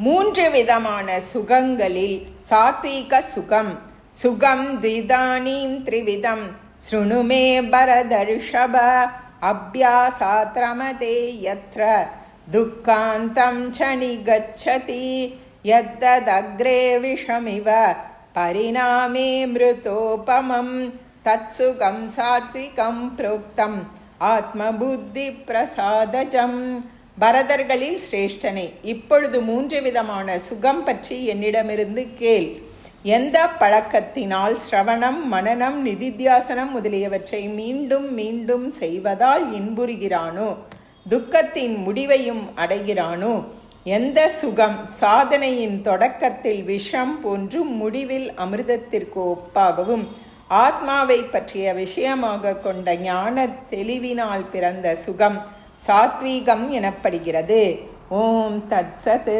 மூன்று விதமான சுகங்களில் சாத்விக சுகம். சுகம் த்விதானீம் த்ரிவிதம் ஸ்ருணுமே பரதர்ஷப அப்யாசாத் ரமதே யத்ர துக்காந்தம் ச நிகச்சதி யத்ததக்ரே விஷமிவ பரிணாமே மிருதோபமம் தத்சுகம் சாத்விகம் ப்ரோக்தம் ஆத்மபுத்தி பிரசாதஜம். பரதர்களில் சிரேஷ்டனே, இப்பொழுது மூன்று விதமான சுகம் பற்றி என்னிடமிருந்து கேள். எந்த பழக்கத்தினால் சிரவணம், மனனம், நிதித்தியாசனம் முதலியவற்றை மீண்டும் மீண்டும் செய்வதால் இன்புறுகிறானோ, துக்கத்தின் முடிவையும் அடைகிறானோ, எந்த சுகம் சாதனையின் தொடக்கத்தில் விஷம் போன்று முடிவில் அமிர்தத்திற்கு ஒப்பாகவும் ஆத்மாவை பற்றிய விஷயமாக கொண்ட ஞான தெளிவினால் பிறந்த சுகம் சாத்வீகம் எனப்படுகிறது. ஓம் தத்சத்.